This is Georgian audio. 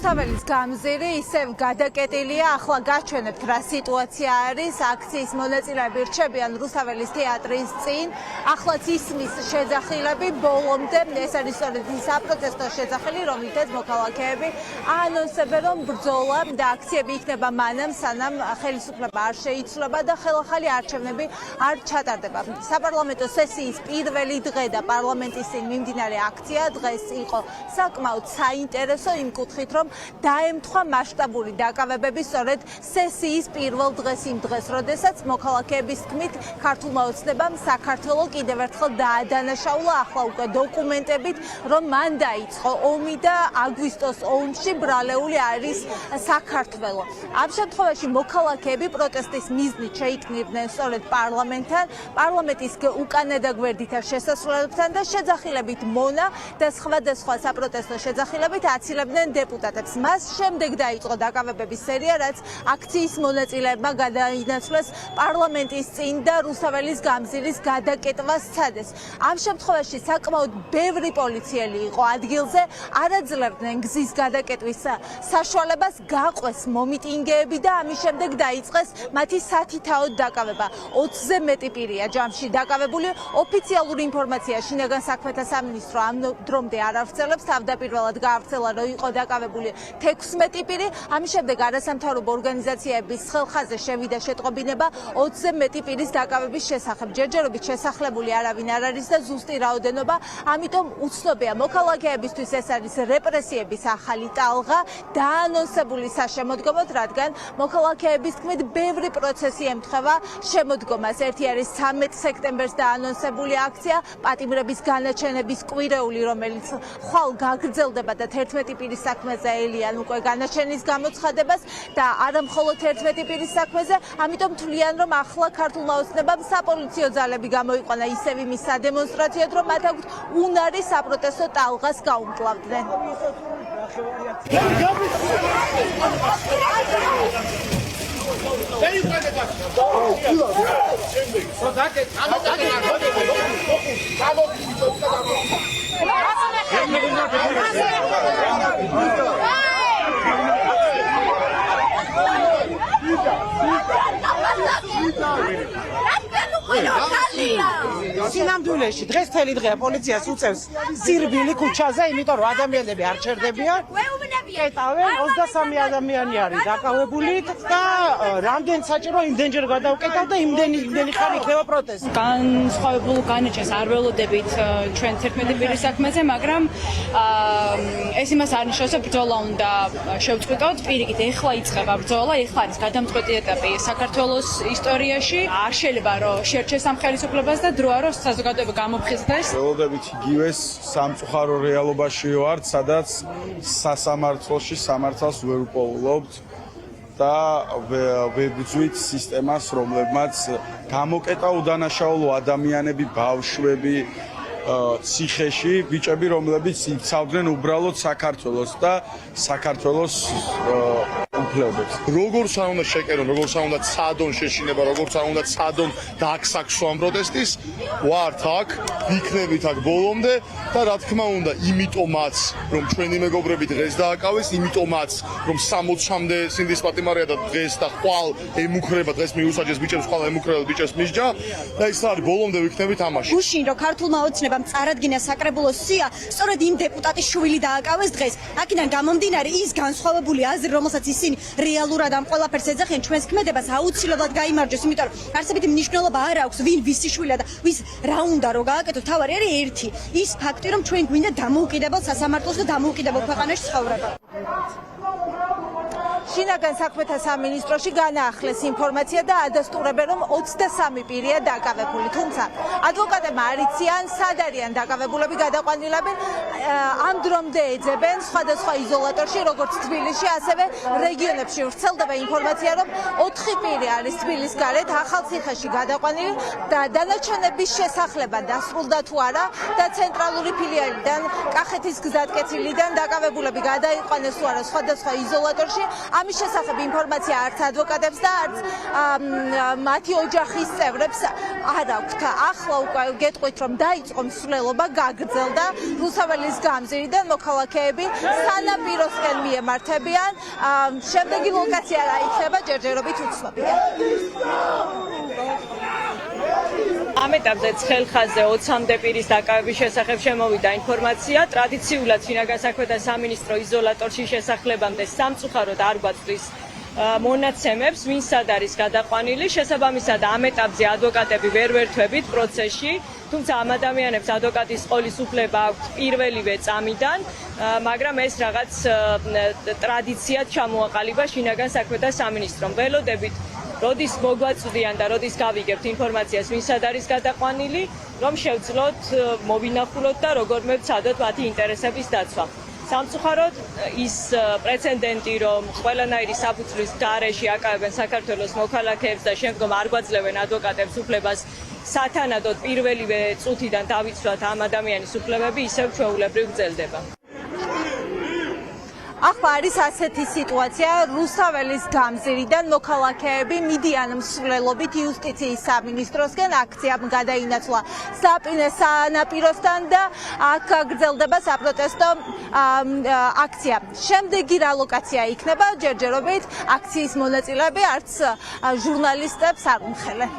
რუსთაველის გამზირი ისევ გადაკეტილია. ახლა გაჩვენებთ რა სიტუაცია არის. აქციის მონაწილეები რჩებიან რუსთაველის თეატრის წინ. ახლაც ისმის შეძახილები ბოლომდე ეს არის სწორედ საპროტესტო შეძახილი, რომლითაც მოქალაქეები აანონსებენ, რომ ბრძოლა და აქციები იქნება მანამ, სანამ ხელისუფლება არ შეიცვლება და ხელახალი არჩევნები არ ჩატარდება. საპარლამენტო სესიის პირველი დღე და პარლამენტის წინ მიმდინარე აქცია დღეს იყო საკმაოდ საინტერესო იმ კუთხით, რომ დაემთხვა მასშტაბური დაკავებები სწორედ სესიის პირველ დღეს იმ დღეს, როდესაც მოქალაქეების თქმით ქართულმა ოცნებამ საქართველოს კიდევ ერთხელ დაადანაშაულა ახლა უკვე დოკუმენტებით, რომ მან დაიწყო ომი და აგვისტოს ომში ბრალეული არის საქართველო. ამ შემთხვევაში მოქალაქეები პროტესტის მიზნით შეიქმნიდნენ სწორედ პარლამენტის უკანადა გვერდითა შესასვლელებთან და შეძახილებით მონა და სხვადასხვა საპროტესტო შეძახილებით აცილებდნენ დეპუტატებს. მას შემდეგ დაიწყო დაკავებების სერია, რაც აქციის მონაწილეებმა გადაინაცვლეს პარლამენტის წინ და რუსთაველის გამზირის გადაკეტვას სცადეს. ამ შემთხვევაში საკმაოდ ბევრი პოლიციელი იყო ადგილზე, არაძლევდნენ გზის გადაკეტვის საშუალებას, გაყვეს მომიტინგეები და ამის შემდეგ დაიწყეს მათი სათითაოდ დაკავება. 20-ზე მეტი პირია ჯამში დაკავებული. ოფიციალური ინფორმაცია შინაგან საქმეთა სამინისტრო ამ დრომდე არ ავრცელებს. თავდაპირველად გაავრცელა, რომ იყო დაკავებული 16 პირი. ამის შემდეგ არასამთავრობო ორგანიზაციების ხელხაზე შევიდა შეტყობინება 20-ზე მეტი პირის დაკავების შესახებ. ჯერჯერობით შესახლებული არავინ არ არის და ზუსტი რაოდენობა, ამიტომ უცნობია. მოქალაქეებისთვის ეს არის რეპრესიების ახალი ტალღა, დაანონსებული საშემოდგომოდ, რადგან მოქალაქეების თქმით ბევრი პროცესი ემთხვევა შემოდგომას. ერთი არის 13 სექტემბერს დაანონსებული აქცია, პატიმრების განაჩენების კვირეული, რომელიც ხვალ გაგრძელდება და 11 პირის საქმეზე ელიან უკვე განაჩენის გამოცხადებას და არა მხოლოდ 11 პირის საქმეზე, ამიტომ თვლიან, რომ ახლა ქართულმა ოცნებამ საპოლიციო ძალები გამოიყვანა ისევ იმის სადემონსტრაციოდ, რომ მათ აქვთ უნარი საპროტესტო ტალღას გაუმკლავდნენ. სინამდვილეში დღეს მთელი დღეა პოლიციას უწევს სირბილი ქუჩაზე, იმიტომ რომ ადამიანები არ ჩერდებიან. ეტავენ 23 ადამიანი არის დაკავებული და რამდენ საჭირო იმდენჯერ გადავკეტავ და იმდენი ხანი იქნება პროტესტი. განსხვავებულ განაჩენს არ ველოდებით ჩვენ 11 პირის საქმეზე, მაგრამ ეს იმას არ ნიშნავს, რომ ბრძოლა უნდა შევწყვიტოთ. პირიქით, ეხლა იწყება ბრძოლა, ეხლა არის გადამწყვეტი ეტაპი საქართველოს ისტორიაში. არ შეიძლება რომ შერჩეს ამ ხელისუფლებას და დროა რომ საზოგადოება გამოფხიზდეს. ველოდებით იგივეს სამწუხარო რეალობაში ვართ, სადაც სასამართლოში სამართალს ვერ უპოულობთ და ვებრძვით სისტემას, რომლებმაც გამოკეტა უდანაშაულო ადამიანები, ბავშვები ციხეში, ბიჭები, რომლებიც იცავდნენ უბრალოდ საქართველოს და საქართველოს უფლებებს. როგორც არ უნდა შეკერონ, როგორც არ უნდა ცადონ შეშინება, როგორც არ უნდა ცადონ დააქსაქსო ამ პროტესტის, ვართ აქ, ვიქნებით აქ ბოლომდე და რა თქმა უნდა, იმიტომაც, რომ ჩვენი მეგობრები დღეს დააკავეს, იმიტომაც, რომ 60-მდე სინდის პატიმარია და დღეს და ხვალ ემუქრება, დღეს მიუსაჯეს ბიჭებს, ხვალ ემუქრება ბიჭებს მისჯა და ის არის ბოლომდე ვიქნებით ამაში. გუშინ რომ ქართულმა ოცნებამ წარადგინა საკრებულოს სია, სწორედ იმ დეპუტატის შვილი დააკავეს დღეს. აქედან გამომდინარე ის განსხვავებული აზრი, რომელსაც ისინი რეალურად ამ ყველაფერს ეძახიან, ჩვენს ქმედებას აუცილებლად გაიმარჯვოს, იმიტომ რომ არსებითი მნიშვნელობა არ აქვს, ვინ ვისი შვილია და ვის რა უნდა რომ გააკეთოს. თავარი არის ერთი, ის ფაქტი, რომ ჩვენ გვინდა დამოუკიდებელ სასამართლოს და დამოუკიდებელ ქვეყანაში ცხოვრება. შინაგან საქმეთა სამინისტროში განაახლეს ინფორმაცია და ადასტურებენ, რომ 23 პირია დაკავებული. თუმცა ადვოკატებმა არ იციან, სად არიან დაკავებულები, გადაყვანილები. ამ დრომდე ეძებენ სხვადასხვა იზოლატორში, როგორც თბილისში, ასევე რეგიონებში. ვრცელდება ინფორმაცია, რომ 4 პირი არის თბილის გარეთ ახალციხეში გადაყვანილი და დანარჩენების შესახლება დასრულდა თუ არა და ცენტრალური ფილიალიდან, კახეთის გზატკეცილიდან დაკავებულები გადაიყვანეს თუ არა სხვადასხვა იზოლატორში. ამის შესახებ ინფორმაცია არც ადვოკატებს და არც მათი ოჯახის წევრებს არ აქვთ. ახლა უკვე გეტყვით, რომ დაიწყო მსვლელობა, გაგრძელდა რუსაველის გამზირიდან მოქალაქეები სანაპიროსკენ მიემართებიან. შემდეგი ლოკაცია რა იქნება, ჯერჯერობით უცნობია. ამ ეტაპზე ცხელხაზზე 20-მდე პირის დაკავების შესახებ შემოვიდა ინფორმაცია. ტრადიციულად შინაგან საქმეთა სამინისტრო იზოლატორში შესახლებამდე სამწუხაროდ არ გვაწვდის მონაცემებს, ვინ სად არის გადაყვანილი. შესაბამისად, ამ ეტაპზე ადვოკატები ვერ ვერთვებით პროცესში, თუმცა ამ ადამიანებს ადვოკატის ყოლის უფლება აქვთ პირველივე წამიდან, მაგრამ ეს რაღაც ტრადიციად ჩამოაყალიბა შინაგან საქმეთა სამინისტრომ. ველოდებით როდის მოგვაწვდიან და როდის გავიგებთ ინფორმაციას, ვინ სად არის გადაყვანილი, რომ შევძლოთ, მოვინახულოთ და როგორმე ვცადოთ მათი ინტერესების დაცვა. სამწუხაროდ ის პრეცედენტი, რომ ყველანაირი საფუძვლის გარეშე აკავებენ საქართველოს მოქალაქეებს და შემდგომ არ გვაძლევენ ადვოკატებს უფლებას სათანადოდ პირველივე წუთიდან დავიცვათ ამ ადამიანის უფლებები, ისევ ჩვეულებრივ გრძელდება. ახლა არის ასეთი სიტუაცია, რუსაველის გამზირიდან მოქალაქეები მიდიან მსვლელობით იუსტიციის სამინისტროსკენ, აქციამ გადაინაცვლა სანაპიროსთან და აქ გრძელდება საპროტესტო აქცია. შემდეგი რა ლოკაცია იქნება, ჯერჯერობით აქციის მონაწილეები არც ჟურნალისტებს არ უმხელენ.